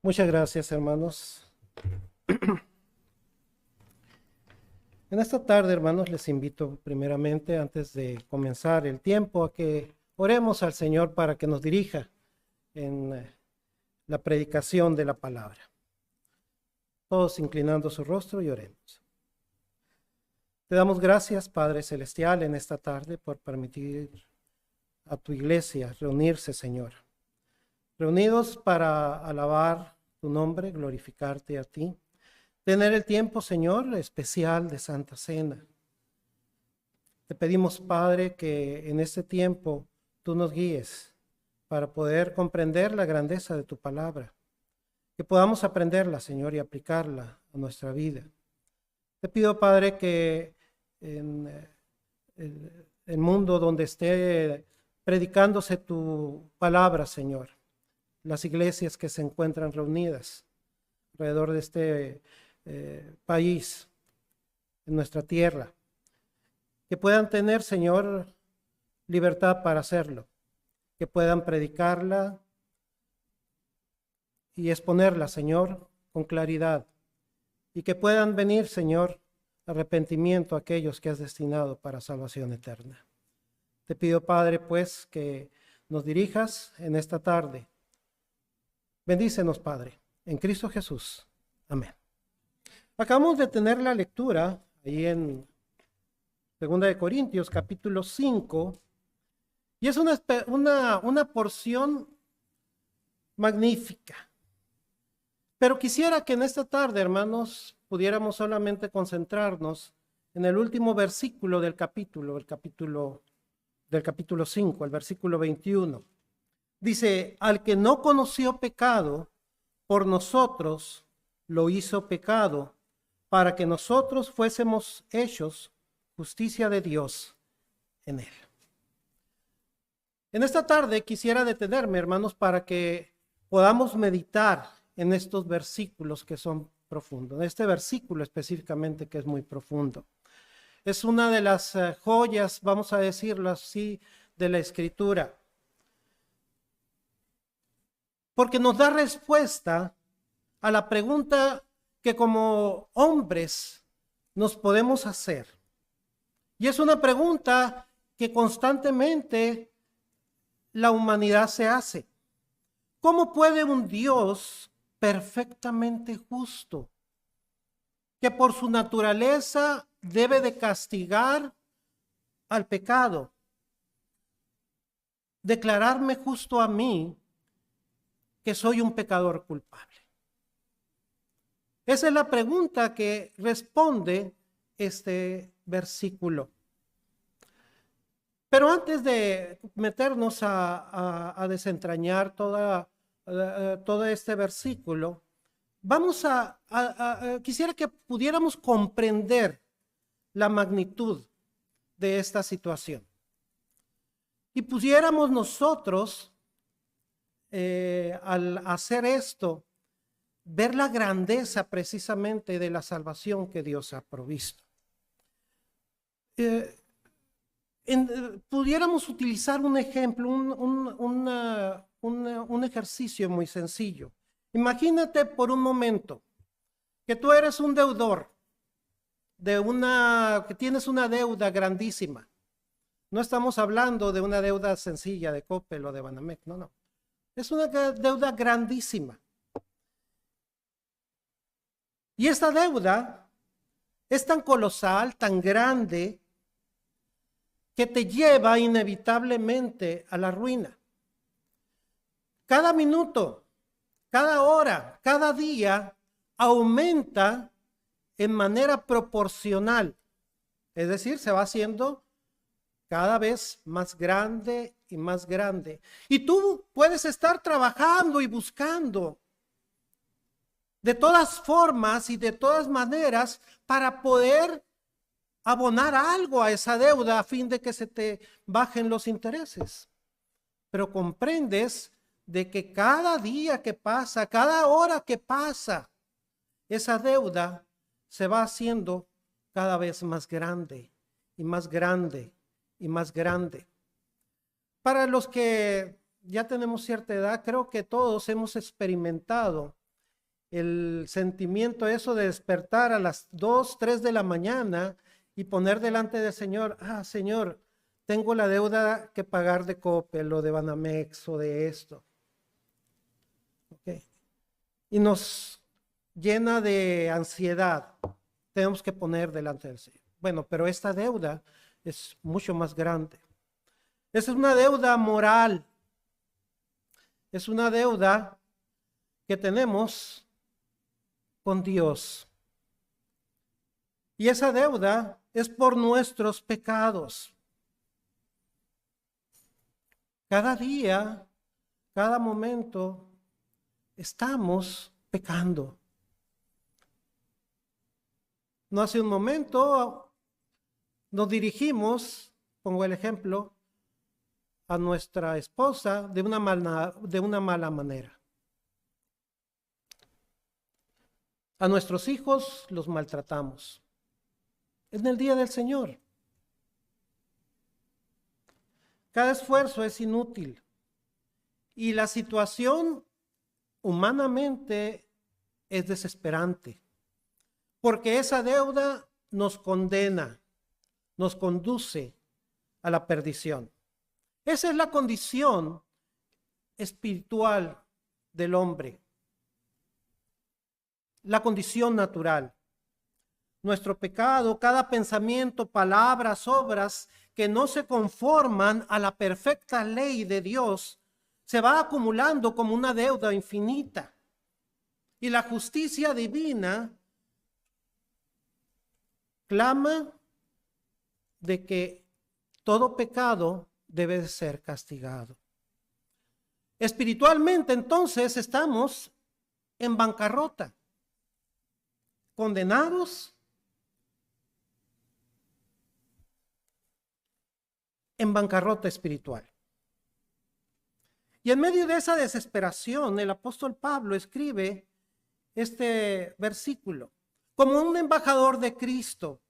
Muchas gracias, hermanos. En esta tarde, hermanos, les invito primeramente, antes de comenzar el tiempo, a que oremos al Señor para que nos dirija en la predicación de la palabra. Todos inclinando su rostro y oremos. Te damos gracias, Padre Celestial, en esta tarde por permitir a tu iglesia reunirse, Señor. Reunidos para alabar tu nombre, glorificarte a ti. Tener el tiempo, Señor, especial de Santa Cena. Te pedimos, Padre, que en este tiempo tú nos guíes para poder comprender la grandeza de tu palabra. Que podamos aprenderla, Señor, y aplicarla a nuestra vida. Te pido, Padre, que en el mundo donde esté predicándose tu palabra, Señor, las iglesias que se encuentran reunidas alrededor de este país, en nuestra tierra, que puedan tener, Señor, libertad para hacerlo, que puedan predicarla y exponerla, Señor, con claridad, y que puedan venir, Señor, arrepentimiento a aquellos que has destinado para salvación eterna. Te pido, Padre, pues, que nos dirijas en esta tarde. Bendícenos, Padre, en Cristo Jesús. Amén. Acabamos de tener la lectura ahí en 2 Corintios, capítulo 5, y es una porción magnífica. Pero quisiera que en esta tarde, hermanos, pudiéramos solamente concentrarnos en el último versículo del capítulo 5, el versículo 21. Dice, al que no conoció pecado, por nosotros lo hizo pecado, para que nosotros fuésemos hechos justicia de Dios en él. En esta tarde quisiera detenerme, hermanos, para que podamos meditar en estos versículos que son profundos, en este versículo específicamente que es muy profundo. Es una de las joyas, vamos a decirlo así, de la Escritura, porque nos da respuesta a la pregunta que como hombres nos podemos hacer. Y es una pregunta que constantemente la humanidad se hace. ¿Cómo puede un Dios perfectamente justo, que por su naturaleza debe de castigar al pecado, declararme justo a mí, que soy un pecador culpable? Esa es la pregunta que responde este versículo. Pero antes de meternos a desentrañar todo este versículo, quisiera que pudiéramos comprender la magnitud de esta situación. Y pudiéramos nosotros, al hacer esto, ver la grandeza precisamente de la salvación que Dios ha provisto. Pudiéramos utilizar un ejemplo, un ejercicio muy sencillo. Imagínate por un momento que tú eres un deudor que tienes una deuda grandísima. No estamos hablando de una deuda sencilla de Coppel o de Banamex, no. Es una deuda grandísima. Y esta deuda es tan colosal, tan grande, que te lleva inevitablemente a la ruina. Cada minuto, cada hora, cada día aumenta en manera proporcional. Es decir, se va haciendo cada vez más grande y más grande. Y tú puedes estar trabajando y buscando de todas formas y de todas maneras para poder abonar algo a esa deuda a fin de que se te bajen los intereses. Pero comprendes de que cada día que pasa, cada hora que pasa, esa deuda se va haciendo cada vez más grande y más grande y más grande. Para los que ya tenemos cierta edad, creo que todos hemos experimentado el sentimiento eso de despertar a las 2, 3 de la mañana y poner delante del Señor, Señor, tengo la deuda que pagar de Coppel o de Banamex o de esto. Okay. Y nos llena de ansiedad. Tenemos que poner delante del Señor. Bueno, pero esta deuda es mucho más grande. Esa es una deuda moral. Es una deuda que tenemos con Dios. Y esa deuda es por nuestros pecados. Cada día, cada momento, estamos pecando. No hace un momento nos dirigimos, pongo el ejemplo, a nuestra esposa de una mala manera. A nuestros hijos los maltratamos. En el día del Señor. Cada esfuerzo es inútil. Y la situación humanamente es desesperante. Porque esa deuda nos condena, nos conduce a la perdición. Esa es la condición espiritual del hombre. La condición natural. Nuestro pecado, cada pensamiento, palabras, obras que no se conforman a la perfecta ley de Dios, se va acumulando como una deuda infinita. Y la justicia divina clama de que todo pecado debe de ser castigado. Espiritualmente, entonces, estamos en bancarrota, condenados en bancarrota espiritual. Y en medio de esa desesperación, el apóstol Pablo escribe este versículo como un embajador de Cristo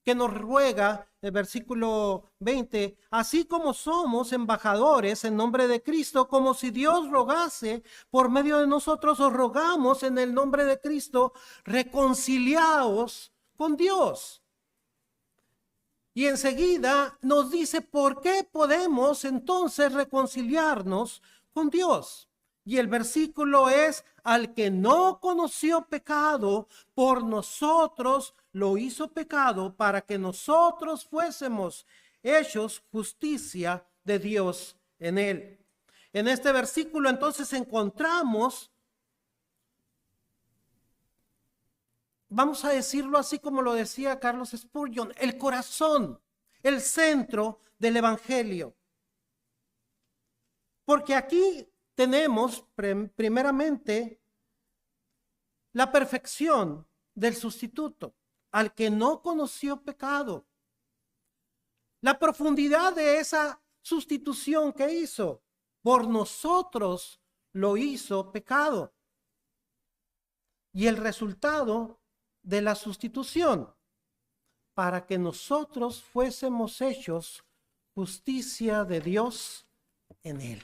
que nos ruega, el versículo 20, así como somos embajadores en nombre de Cristo, como si Dios rogase por medio de nosotros, os rogamos en el nombre de Cristo, reconciliaos con Dios. Y enseguida nos dice por qué podemos entonces reconciliarnos con Dios. Y el versículo es, al que no conoció pecado, por nosotros lo hizo pecado para que nosotros fuésemos hechos justicia de Dios en él. En este versículo entonces encontramos, vamos a decirlo así como lo decía Carlos Spurgeon, el corazón, el centro del evangelio. Porque aquí tenemos primeramente la perfección del sustituto, al que no conoció pecado. La profundidad de esa sustitución que hizo, por nosotros lo hizo pecado. Y el resultado de la sustitución, para que nosotros fuésemos hechos justicia de Dios en él.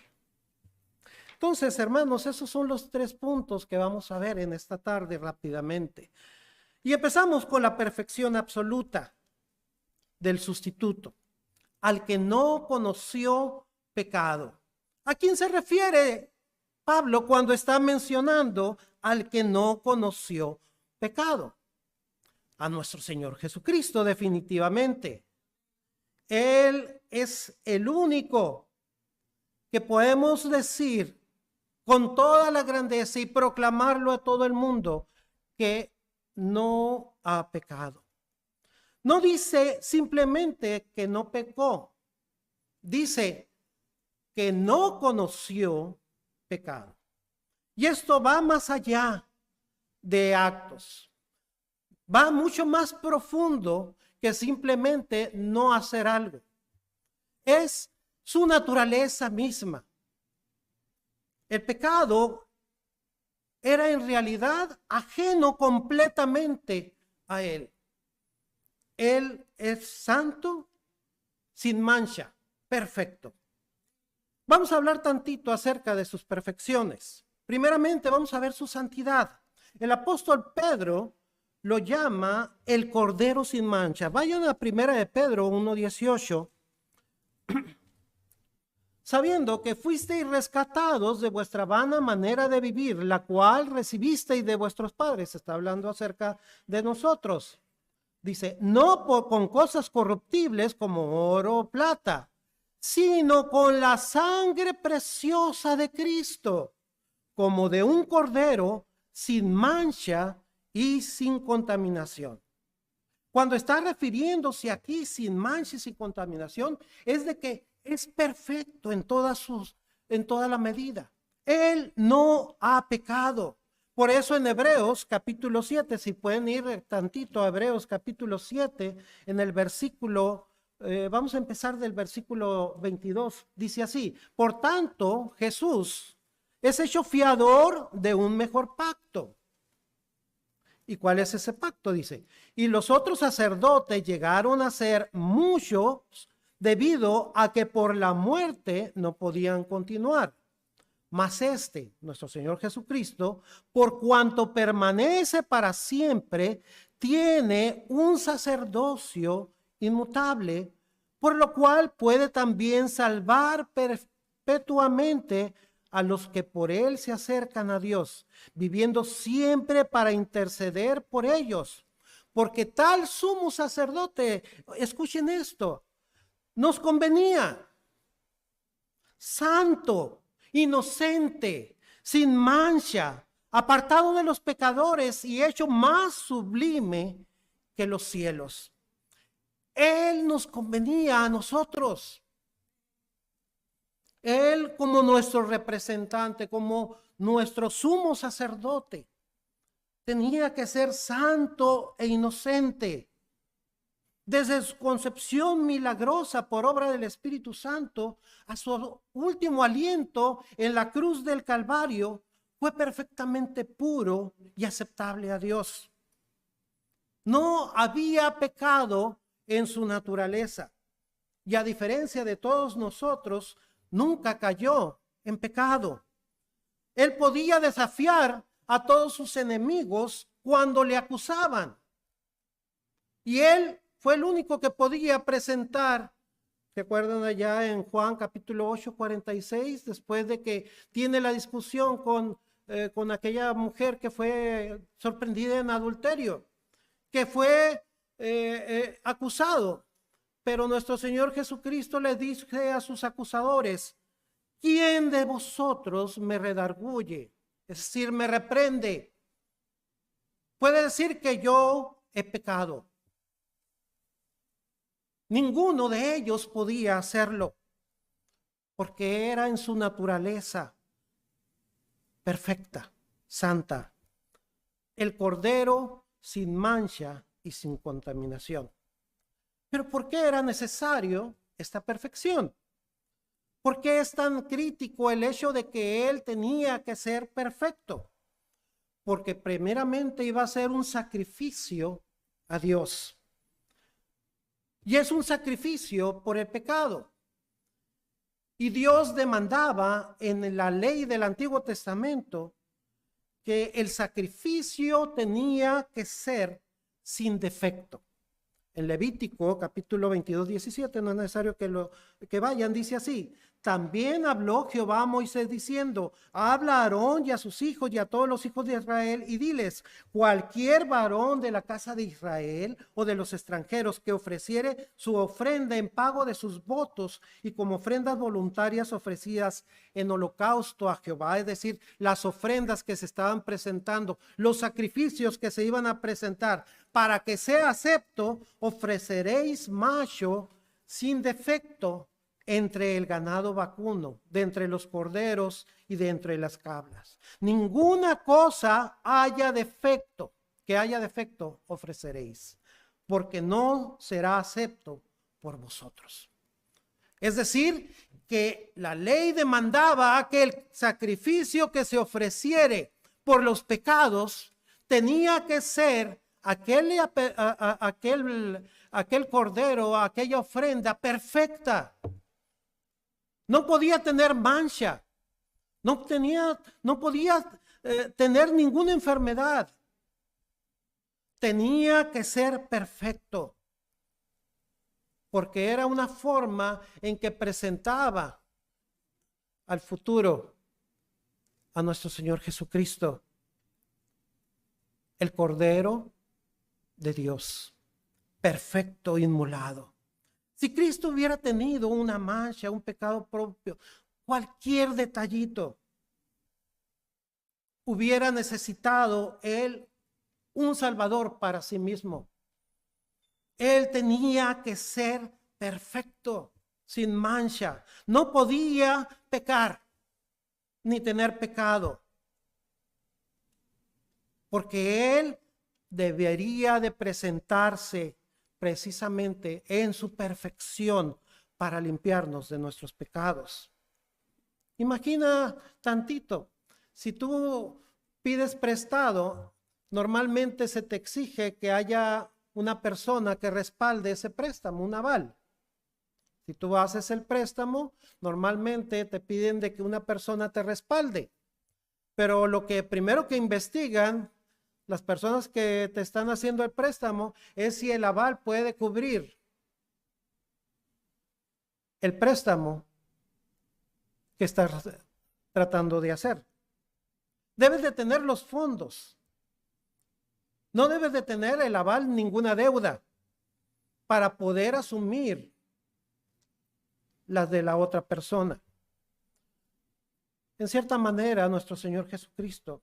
Entonces, hermanos, esos son los 3 puntos que vamos a ver en esta tarde rápidamente. Y empezamos con la perfección absoluta del sustituto, al que no conoció pecado. ¿A quién se refiere Pablo cuando está mencionando al que no conoció pecado? A nuestro Señor Jesucristo, definitivamente. Él es el único que podemos decir con toda la grandeza y proclamarlo a todo el mundo que no ha pecado. No dice simplemente que no pecó, dice que no conoció pecado. Y esto va más allá de actos, va mucho más profundo que simplemente no hacer algo. Es su naturaleza misma. El pecado era en realidad ajeno completamente a él. Él es santo, sin mancha, perfecto. Vamos a hablar tantito acerca de sus perfecciones. Primeramente vamos a ver su santidad. El apóstol Pedro lo llama el Cordero sin mancha. Vayan a primera de Pedro 1:18. Sabiendo que fuisteis rescatados de vuestra vana manera de vivir, la cual recibisteis de vuestros padres. Está hablando acerca de nosotros. Dice, no con cosas corruptibles como oro o plata, sino con la sangre preciosa de Cristo, como de un cordero sin mancha y sin contaminación. Cuando está refiriéndose aquí sin mancha y sin contaminación, es de que es perfecto en toda la medida. Él no ha pecado. Por eso en Hebreos capítulo 7, si pueden ir tantito a Hebreos capítulo 7, en el versículo, vamos a empezar del versículo 22, dice así, por tanto Jesús es hecho fiador de un mejor pacto. ¿Y cuál es ese pacto? Dice, y los otros sacerdotes llegaron a ser muchos debido a que por la muerte no podían continuar. Mas nuestro Señor Jesucristo, por cuanto permanece para siempre, tiene un sacerdocio inmutable, por lo cual puede también salvar perpetuamente a los que por él se acercan a Dios, viviendo siempre para interceder por ellos. Porque tal sumo sacerdote, escuchen esto, nos convenía, santo, inocente, sin mancha, apartado de los pecadores y hecho más sublime que los cielos. Él nos convenía a nosotros. Él como nuestro representante, como nuestro sumo sacerdote, tenía que ser santo e inocente. Desde su concepción milagrosa por obra del Espíritu Santo a su último aliento en la cruz del Calvario, fue perfectamente puro y aceptable a Dios. No había pecado en su naturaleza y a diferencia de todos nosotros, nunca cayó en pecado. Él podía desafiar a todos sus enemigos cuando le acusaban. Y él fue el único que podía presentar, ¿se acuerdan allá en Juan capítulo 8, 46? Después de que tiene la discusión con aquella mujer que fue sorprendida en adulterio, que fue acusado. Pero nuestro Señor Jesucristo le dice a sus acusadores, ¿quién de vosotros me redarguye? Es decir, me reprende. Puede decir que yo he pecado. Ninguno de ellos podía hacerlo, porque era en su naturaleza perfecta, santa. El Cordero sin mancha y sin contaminación. Pero ¿por qué era necesario esta perfección? ¿Por qué es tan crítico el hecho de que él tenía que ser perfecto? Porque primeramente iba a ser un sacrificio a Dios. Y es un sacrificio por el pecado. Y Dios demandaba en la ley del Antiguo Testamento que el sacrificio tenía que ser sin defecto. En Levítico capítulo 22, 17, no es necesario que vayan, dice así. También habló Jehová a Moisés diciendo, habla a Aarón y a sus hijos y a todos los hijos de Israel y diles, cualquier varón de la casa de Israel o de los extranjeros que ofreciere su ofrenda en pago de sus votos y como ofrendas voluntarias ofrecidas en holocausto a Jehová, es decir, las ofrendas que se estaban presentando, los sacrificios que se iban a presentar, para que sea acepto, ofreceréis macho sin defecto entre el ganado vacuno, de entre los corderos y de entre las cabras. Ninguna cosa haya defecto, que haya defecto ofreceréis, porque no será acepto por vosotros. Es decir, que la ley demandaba que el sacrificio que se ofreciere por los pecados tenía que ser aquel cordero, aquella ofrenda perfecta. No podía tener mancha, no podía tener ninguna enfermedad. Tenía que ser perfecto, porque era una forma en que presentaba al futuro a nuestro Señor Jesucristo, el Cordero de Dios, perfecto, inmolado. Si Cristo hubiera tenido una mancha, un pecado propio, cualquier detallito, hubiera necesitado Él un Salvador para sí mismo. Él tenía que ser perfecto, sin mancha. No podía pecar, ni tener pecado, porque Él debería de presentarse precisamente en su perfección para limpiarnos de nuestros pecados. Imagina tantito, si tú pides prestado, normalmente se te exige que haya una persona que respalde ese préstamo, un aval. Si tú haces el préstamo, normalmente te piden de que una persona te respalde. Pero lo que primero que investigan las personas que te están haciendo el préstamo es si el aval puede cubrir el préstamo que estás tratando de hacer. Debes de tener los fondos. No debes de tener el aval, ninguna deuda, para poder asumir las de la otra persona. En cierta manera, nuestro Señor Jesucristo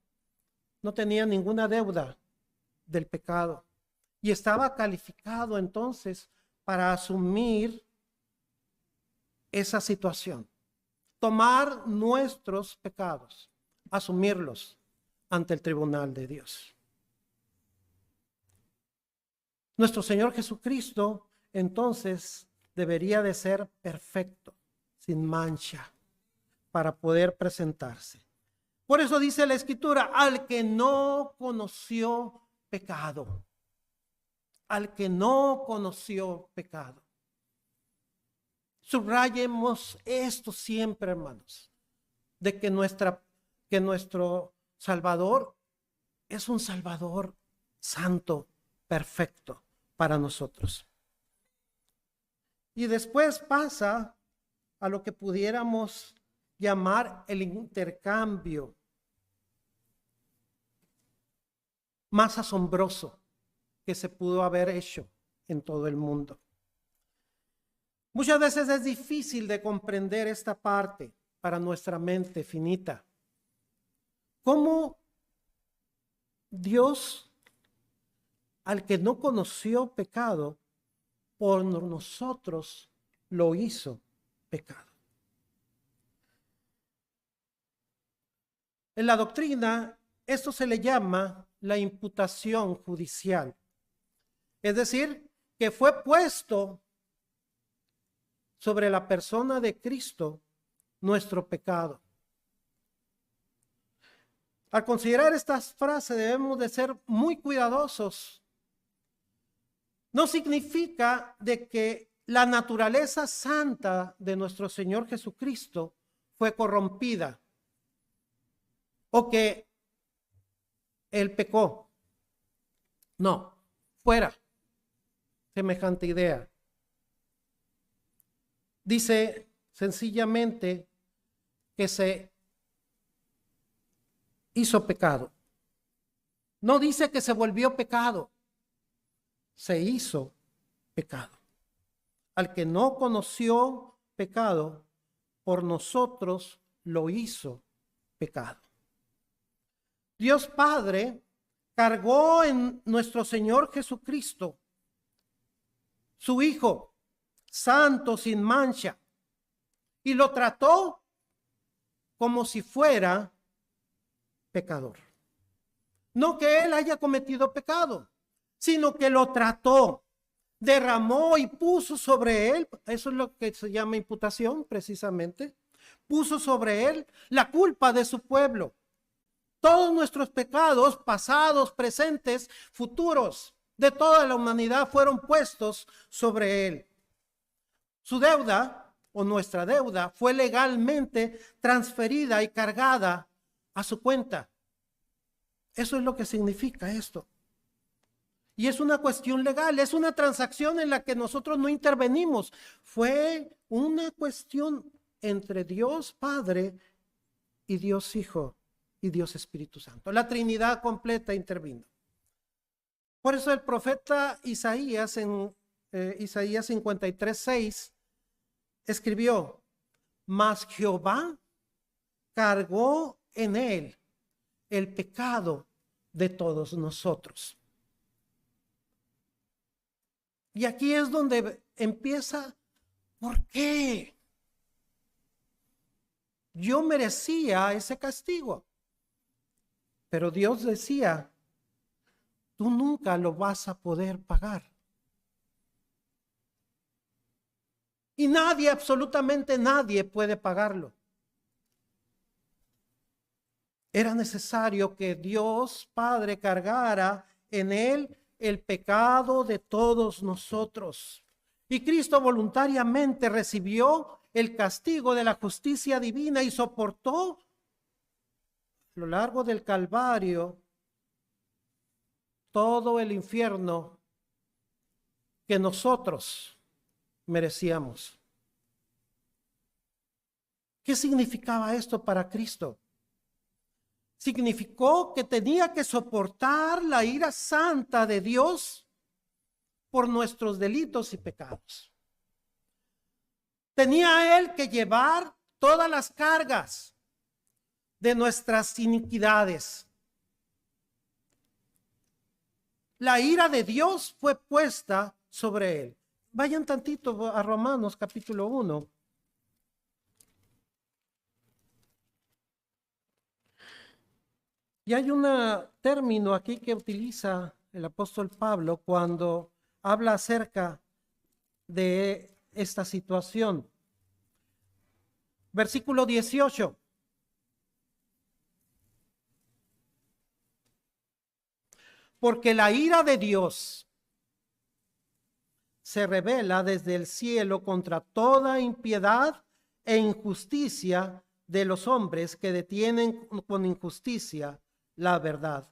no tenía ninguna deuda del pecado y estaba calificado entonces para asumir esa situación, tomar nuestros pecados, asumirlos ante el tribunal de Dios. Nuestro Señor Jesucristo entonces debería de ser perfecto, sin mancha, para poder presentarse. Por eso dice la Escritura, al que no conoció pecado. Al que no conoció pecado. Subrayemos esto siempre, hermanos, de que nuestro Salvador es un Salvador santo, perfecto para nosotros. Y después pasa a lo que pudiéramos llamar el intercambio más asombroso que se pudo haber hecho en todo el mundo. Muchas veces es difícil de comprender esta parte para nuestra mente finita. ¿Cómo Dios, al que no conoció pecado, por nosotros lo hizo pecado? En la doctrina, esto se le llama la imputación judicial. Es decir, que fue puesto sobre la persona de Cristo nuestro pecado. Al considerar estas frases debemos de ser muy cuidadosos. No significa de que la naturaleza santa de nuestro Señor Jesucristo fue corrompida o que Él pecó. No, fuera semejante idea. Dice sencillamente que se hizo pecado. No dice que se volvió pecado. Se hizo pecado. Al que no conoció pecado, por nosotros lo hizo pecado. Dios Padre cargó en nuestro Señor Jesucristo, su Hijo, santo, sin mancha, y lo trató como si fuera pecador. No que Él haya cometido pecado, sino que lo trató, derramó y puso sobre Él, eso es lo que se llama imputación precisamente, puso sobre Él la culpa de su pueblo. Todos nuestros pecados, pasados, presentes, futuros, de toda la humanidad fueron puestos sobre Él. Su deuda o nuestra deuda fue legalmente transferida y cargada a su cuenta. Eso es lo que significa esto. Y es una cuestión legal, es una transacción en la que nosotros no intervenimos. Fue una cuestión entre Dios Padre y Dios Hijo y Dios Espíritu Santo. La Trinidad completa intervino. Por eso el profeta Isaías en Isaías 53:6 escribió: mas Jehová cargó en él el pecado de todos nosotros. Y aquí es donde empieza, ¿por qué? Yo merecía ese castigo. Pero Dios decía, tú nunca lo vas a poder pagar. Y nadie, absolutamente nadie puede pagarlo. Era necesario que Dios Padre cargara en él el pecado de todos nosotros. Y Cristo voluntariamente recibió el castigo de la justicia divina y soportó a lo largo del Calvario todo el infierno que nosotros merecíamos. ¿Qué significaba esto para Cristo? Significó que tenía que soportar la ira santa de Dios por nuestros delitos y pecados. Tenía él que llevar todas las cargas de nuestras iniquidades. La ira de Dios fue puesta sobre él. Vayan tantito a Romanos capítulo 1. Y hay un término aquí que utiliza el apóstol Pablo cuando habla acerca de esta situación. Versículo 18. Porque la ira de Dios se revela desde el cielo contra toda impiedad e injusticia de los hombres que detienen con injusticia la verdad.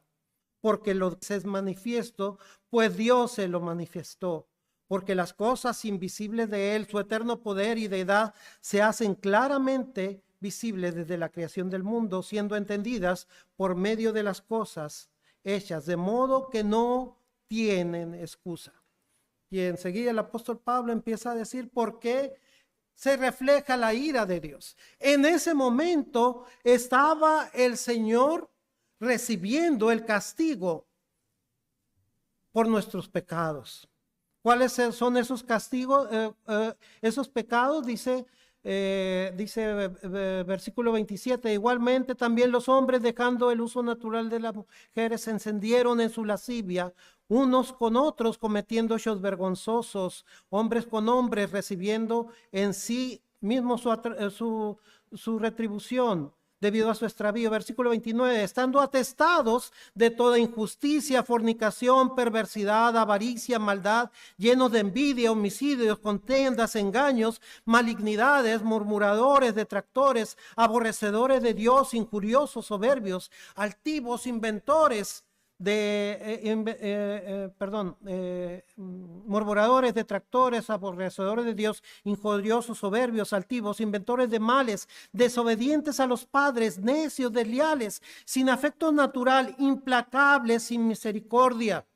Porque lo que es manifiesto, pues Dios se lo manifestó. Porque las cosas invisibles de él, su eterno poder y deidad, se hacen claramente visibles desde la creación del mundo, siendo entendidas por medio de las cosas hechas, de modo que no tienen excusa. Y enseguida el apóstol Pablo empieza a decir por qué se refleja la ira de Dios. En ese momento estaba el Señor recibiendo el castigo por nuestros pecados. ¿Cuáles son esos castigos? Esos pecados, dice versículo 27, igualmente también los hombres, dejando el uso natural de las mujeres, se encendieron en su lascivia, unos con otros, cometiendo hechos vergonzosos, hombres con hombres, recibiendo en sí mismo su retribución debido a su extravío. Versículo 29, estando atestados de toda injusticia, fornicación, perversidad, avaricia, maldad, llenos de envidia, homicidios, contiendas, engaños, malignidades, murmuradores, detractores, aborrecedores de Dios, injuriosos, soberbios, altivos, inventores murmuradores, detractores, aborrecedores de Dios, injuriosos, soberbios, altivos, inventores de males, desobedientes a los padres, necios, desleales, sin afecto natural, implacables, sin misericordia.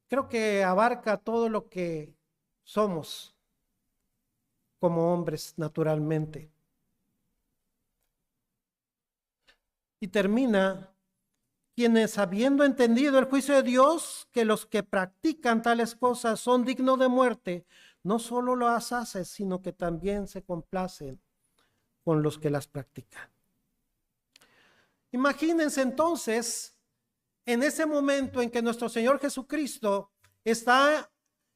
Creo que abarca todo lo que somos como hombres naturalmente. Y termina, quienes habiendo entendido el juicio de Dios, que los que practican tales cosas son dignos de muerte, no solo las hacen, sino que también se complacen con los que las practican. Imagínense entonces, en ese momento en que nuestro Señor Jesucristo está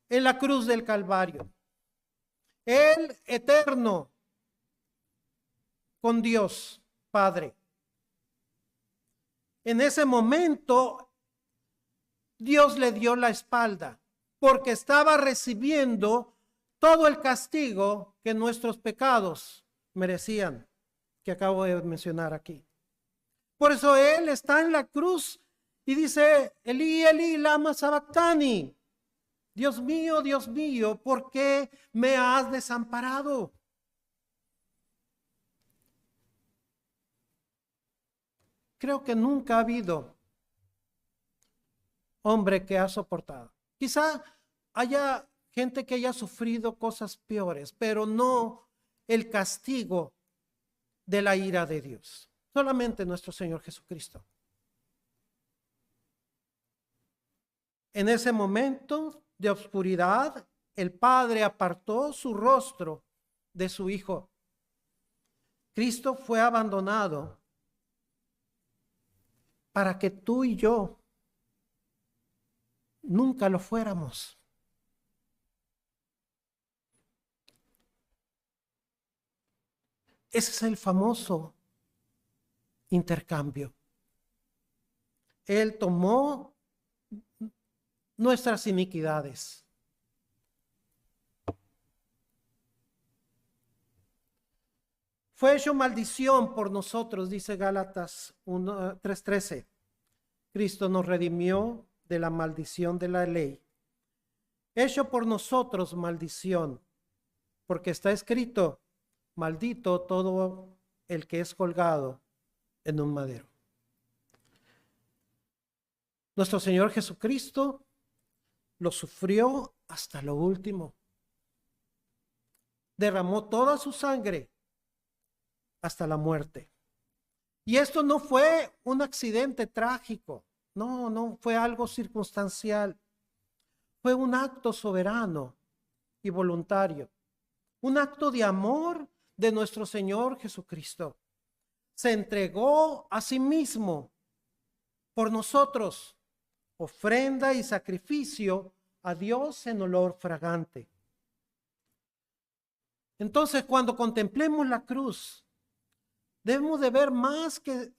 en la cruz del Calvario, Él eterno con Dios Padre. En ese momento, Dios le dio la espalda. porque estaba recibiendo todo el castigo que nuestros pecados merecían, que acabo de mencionar aquí. Por eso Él está en la cruz y dice, Elí, Elí, lama sabactani. Dios mío, ¿por qué me has desamparado? Creo que nunca ha habido hombre que ha soportado. Quizá haya gente que haya sufrido cosas peores, pero no el castigo de la ira de Dios. Solamente nuestro Señor Jesucristo. En ese momento de oscuridad, el Padre apartó su rostro de su Hijo. Cristo fue abandonado para que tú y yo nunca lo fuéramos. Ese es el famoso intercambio. Él tomó nuestras iniquidades. Fue hecho maldición por nosotros, dice Gálatas 3:13. Cristo nos redimió de la maldición de la ley. Hecho por nosotros maldición, porque está escrito, maldito todo el que es colgado en un madero. Nuestro Señor Jesucristo lo sufrió hasta lo último. Derramó toda su sangre hasta la muerte. Y esto no fue un accidente trágico. No fue algo circunstancial. Fue un acto soberano y voluntario. Un acto de amor de nuestro Señor Jesucristo. Se entregó a sí mismo por nosotros, ofrenda y sacrificio a Dios en olor fragante. Entonces, cuando contemplemos la cruz, debemos de ver más que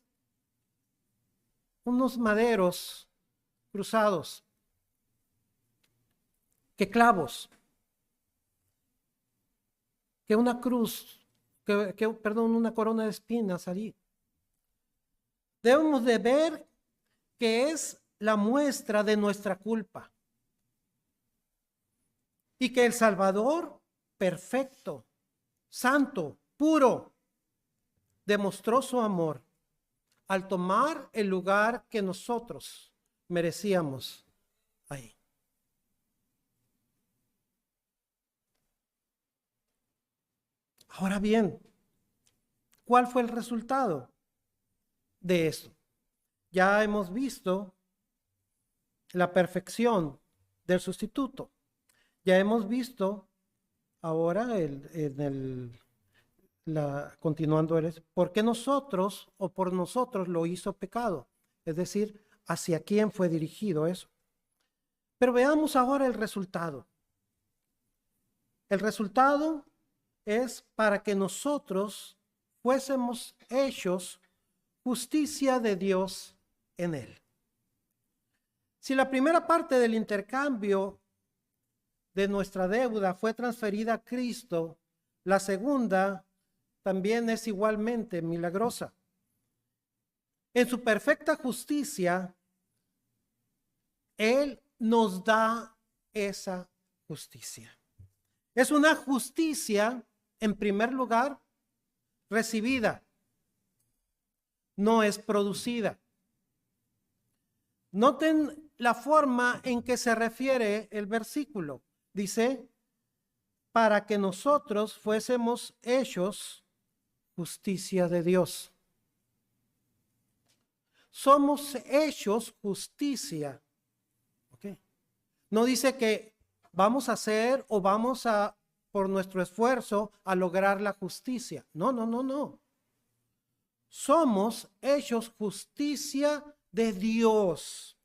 unos maderos cruzados, que clavos, que una cruz, una corona de espinas allí. Debemos de ver que es la muestra de nuestra culpa y que el Salvador perfecto, santo, puro, demostró su amor al tomar el lugar que nosotros merecíamos ahí. Ahora bien, ¿cuál fue el resultado de esto? Ya hemos visto la perfección del sustituto. Ya hemos visto ahora continuando, ¿por qué nosotros o por nosotros lo hizo pecado? Es decir, ¿hacia quién fue dirigido eso? Pero veamos ahora el resultado. El resultado es para que nosotros fuésemos hechos justicia de Dios en él. Si la primera parte del intercambio de nuestra deuda fue transferida a Cristo, la segunda también es igualmente milagrosa. En su perfecta justicia, Él nos da esa justicia. Es una justicia, en primer lugar, recibida, no es producida. Noten la forma en que se refiere el versículo. Dice, para que nosotros fuésemos hechos justicia de Dios. Somos hechos justicia. ¿Okay? No dice que vamos a hacer o vamos a, por nuestro esfuerzo, a lograr la justicia. No. Somos hechos justicia de Dios.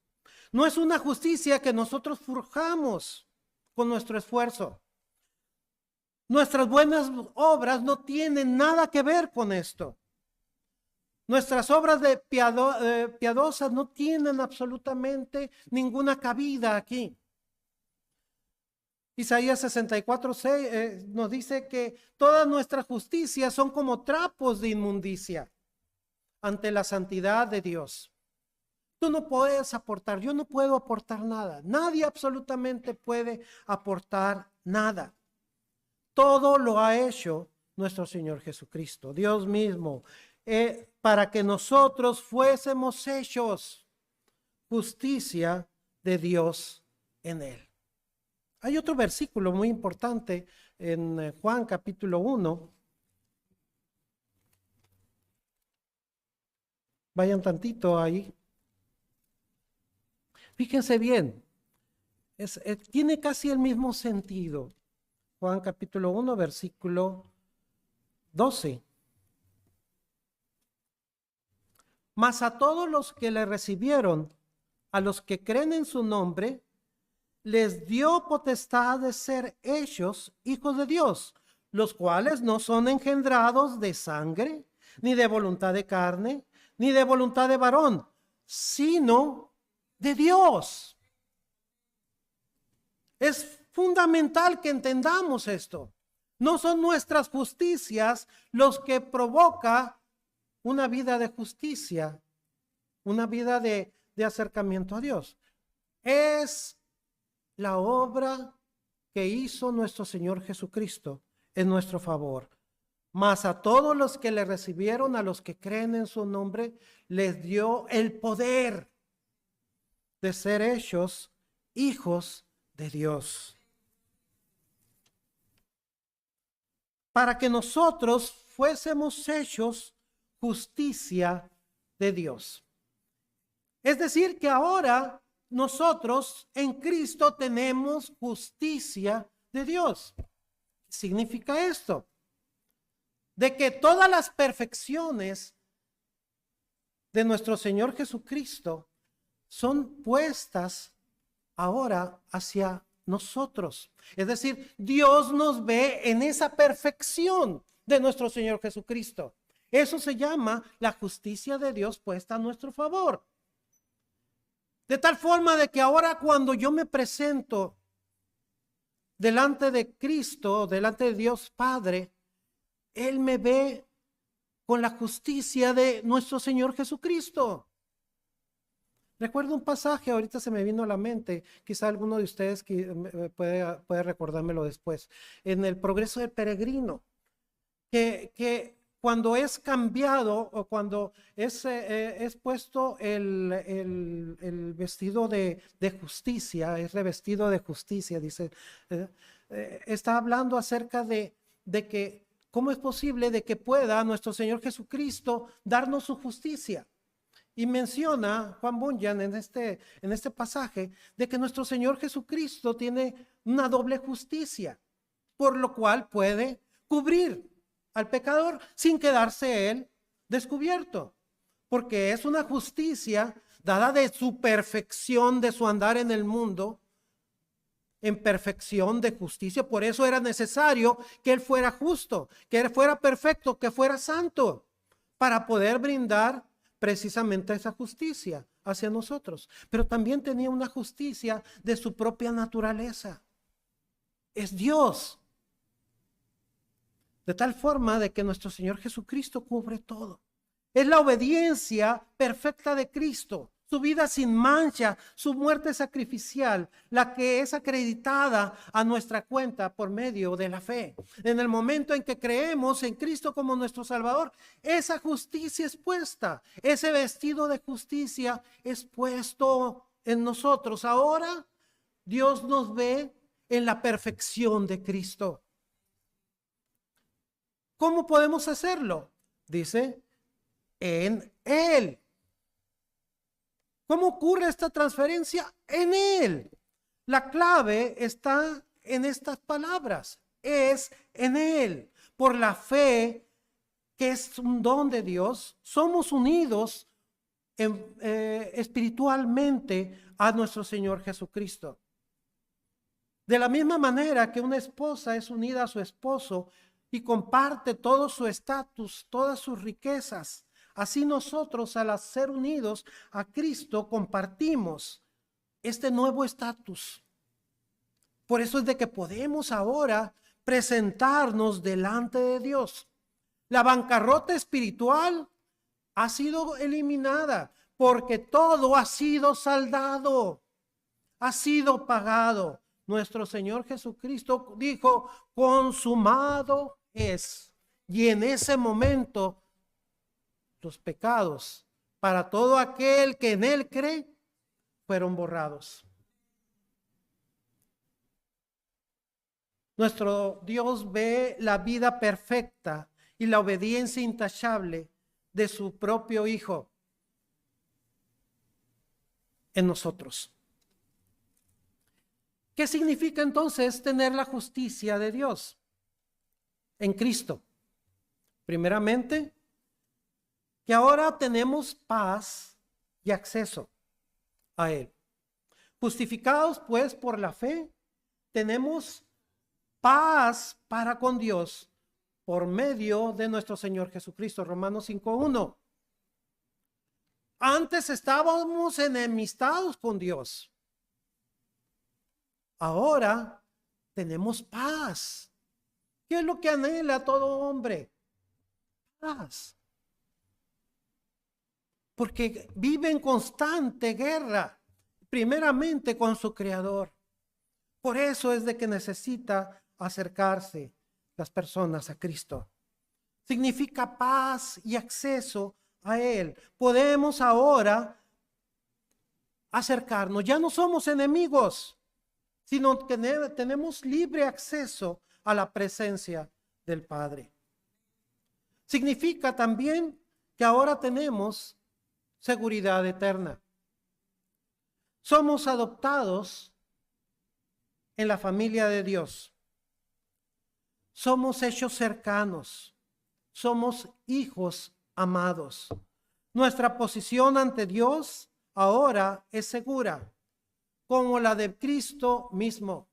No es una justicia que nosotros forjamos con nuestro esfuerzo. Nuestras buenas obras no tienen nada que ver con esto. Nuestras obras piadosas no tienen absolutamente ninguna cabida aquí. Isaías 64:6 nos dice que todas nuestras justicias son como trapos de inmundicia ante la santidad de Dios. Tú no puedes aportar, yo no puedo aportar nada. Nadie absolutamente puede aportar nada. Todo lo ha hecho nuestro Señor Jesucristo, Dios mismo, para que nosotros fuésemos hechos justicia de Dios en Él. Hay otro versículo muy importante en Juan capítulo 1. Vayan tantito ahí. Fíjense bien, tiene casi el mismo sentido. Juan capítulo 1, versículo 12. Mas a todos los que le recibieron, a los que creen en su nombre, les dio potestad de ser hechos hijos de Dios, los cuales no son engendrados de sangre, ni de voluntad de carne, ni de voluntad de varón, sino de Dios. Es fundamental que entendamos esto. No son nuestras justicias los que provoca una vida de justicia, una vida de acercamiento a Dios. Es la obra que hizo nuestro Señor Jesucristo en nuestro favor. Mas a todos los que le recibieron, a los que creen en su nombre, les dio el poder de ser hechos hijos de Dios. Para que nosotros fuésemos hechos justicia de Dios. Es decir, que ahora nosotros en Cristo tenemos justicia de Dios. ¿Qué significa esto? De que todas las perfecciones de nuestro Señor Jesucristo son puestas ahora hacia nosotros. Es decir, Dios nos ve en esa perfección de nuestro Señor Jesucristo. Eso se llama la justicia de Dios puesta a nuestro favor. De tal forma de que ahora cuando yo me presento delante de Cristo, delante de Dios Padre, Él me ve con la justicia de nuestro Señor Jesucristo. Recuerdo un pasaje, ahorita se me vino a la mente, quizá alguno de ustedes puede recordármelo después, en el Progreso del Peregrino, que cuando es cambiado o cuando es puesto el vestido de justicia, es revestido de justicia, dice, está hablando acerca de que cómo es posible de que pueda nuestro Señor Jesucristo darnos su justicia. Y menciona Juan Bunyan en este pasaje de que nuestro Señor Jesucristo tiene una doble justicia, por lo cual puede cubrir al pecador sin quedarse él descubierto, porque es una justicia dada de su perfección, de su andar en el mundo, en perfección de justicia. Por eso era necesario que él fuera justo, que él fuera perfecto, que fuera santo, para poder brindar precisamente esa justicia hacia nosotros. Pero también tenía una justicia de su propia naturaleza. Es Dios. De tal forma de que nuestro Señor Jesucristo cubre todo. Es la obediencia perfecta de Cristo, su vida sin mancha, su muerte sacrificial, la que es acreditada a nuestra cuenta por medio de la fe. En el momento en que creemos en Cristo como nuestro Salvador, esa justicia es puesta, ese vestido de justicia es puesto en nosotros. Ahora Dios nos ve en la perfección de Cristo. ¿Cómo podemos hacerlo? Dice, en Él. ¿Cómo ocurre esta transferencia? En Él. La clave está en estas palabras. Es en Él. Por la fe, que es un don de Dios, somos unidos espiritualmente a nuestro Señor Jesucristo. De la misma manera que una esposa es unida a su esposo y comparte todo su estatus, todas sus riquezas, así nosotros, al ser unidos a Cristo, compartimos este nuevo estatus. Por eso es de que podemos ahora presentarnos delante de Dios. La bancarrota espiritual ha sido eliminada porque todo ha sido saldado, ha sido pagado. Nuestro Señor Jesucristo dijo, consumado es. Y en ese momento, los pecados para todo aquel que en Él cree fueron borrados. Nuestro Dios ve la vida perfecta y la obediencia intachable de su propio Hijo en nosotros. ¿Qué significa entonces tener la justicia de Dios en Cristo? Primeramente, que ahora tenemos paz y acceso a Él. Justificados pues por la fe, tenemos paz para con Dios por medio de nuestro Señor Jesucristo. Romanos 5:1. Antes estábamos enemistados con Dios. Ahora tenemos paz. ¿Qué es lo que anhela todo hombre? Paz. Porque vive en constante guerra, primeramente con su Creador. Por eso es de que necesita acercarse las personas a Cristo. Significa paz y acceso a Él. Podemos ahora acercarnos. Ya no somos enemigos, sino que tenemos libre acceso a la presencia del Padre. Significa también que ahora tenemos seguridad eterna. Somos adoptados en la familia de Dios. Somos hechos cercanos. Somos hijos amados. Nuestra posición ante Dios ahora es segura, como la de Cristo mismo.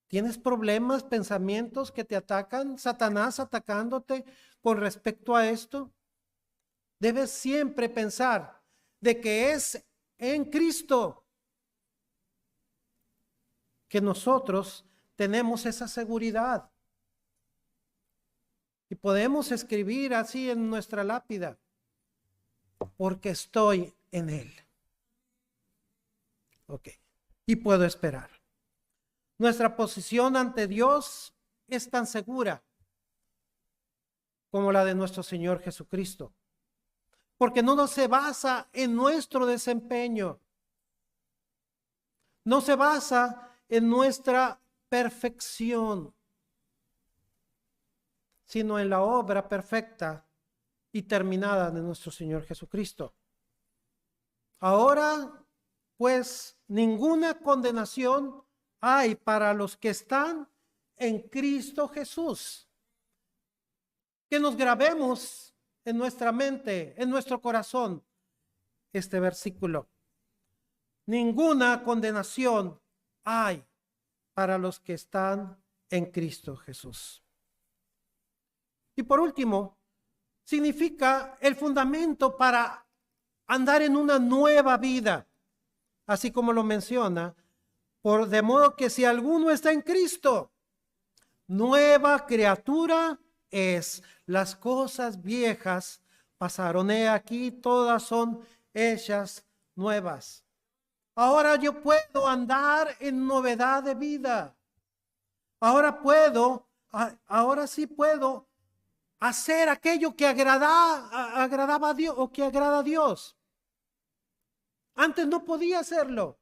¿Tienes problemas, pensamientos que te atacan? ¿Satanás atacándote con respecto a esto? Debes siempre pensar de que es en Cristo que nosotros tenemos esa seguridad. Y podemos escribir así en nuestra lápida, porque estoy en Él. Ok. Y puedo esperar. Nuestra posición ante Dios es tan segura como la de nuestro Señor Jesucristo. Porque no se basa en nuestro desempeño. No se basa en nuestra perfección, sino en la obra perfecta y terminada de nuestro Señor Jesucristo. Ahora, pues, ninguna condenación hay para los que están en Cristo Jesús. Que nos grabemos en nuestra mente, en nuestro corazón, este versículo. Ninguna condenación hay para los que están en Cristo Jesús. Y por último, significa el fundamento para andar en una nueva vida, así como lo menciona, de modo que si alguno está en Cristo, nueva criatura es. Las cosas viejas pasaron, he aquí todas son hechas nuevas. Ahora yo puedo andar en novedad de vida. Ahora sí puedo hacer aquello que agradaba a Dios o que agrada a Dios. Antes no podía hacerlo.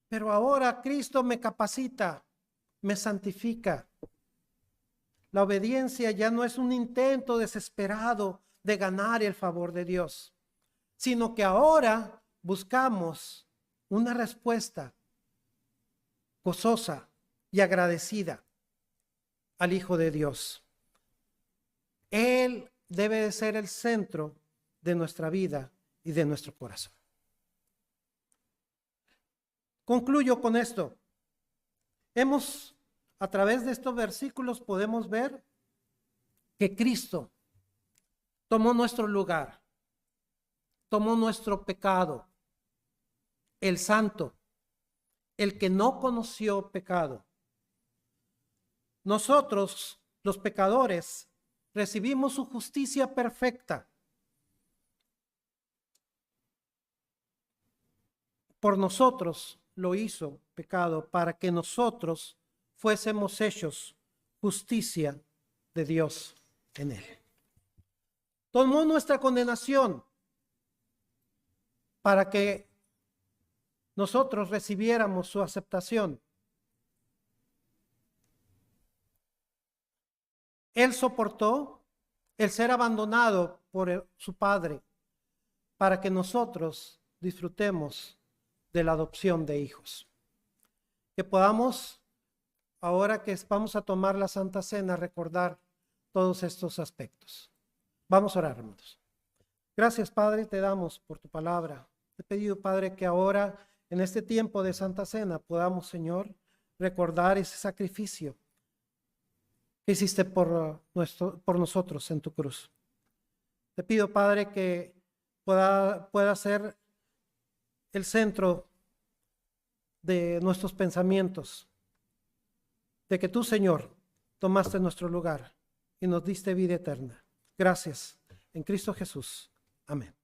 Pero ahora Cristo me capacita, me santifica. La obediencia ya no es un intento desesperado de ganar el favor de Dios, sino que ahora buscamos una respuesta gozosa y agradecida al Hijo de Dios. Él debe de ser el centro de nuestra vida y de nuestro corazón. Concluyo con esto. A través de estos versículos podemos ver que Cristo tomó nuestro lugar, tomó nuestro pecado, el santo, el que no conoció pecado. Nosotros, los pecadores, recibimos su justicia perfecta. Por nosotros lo hizo pecado para que nosotros fuésemos hechos justicia de Dios en él. Tomó nuestra condenación para que nosotros recibiéramos su aceptación. Él soportó el ser abandonado por su padre para que nosotros disfrutemos de la adopción de hijos. Que podamos, ahora que vamos a tomar la Santa Cena, recordar todos estos aspectos. Vamos a orar, hermanos. Gracias, Padre, te damos por tu palabra. Te he pedido, Padre, que ahora, en este tiempo de Santa Cena, podamos, Señor, recordar ese sacrificio que hiciste por nosotros en tu cruz. Te pido, Padre, que pueda ser el centro de nuestros pensamientos, de que tú, Señor, tomaste nuestro lugar y nos diste vida eterna. Gracias. En Cristo Jesús. Amén.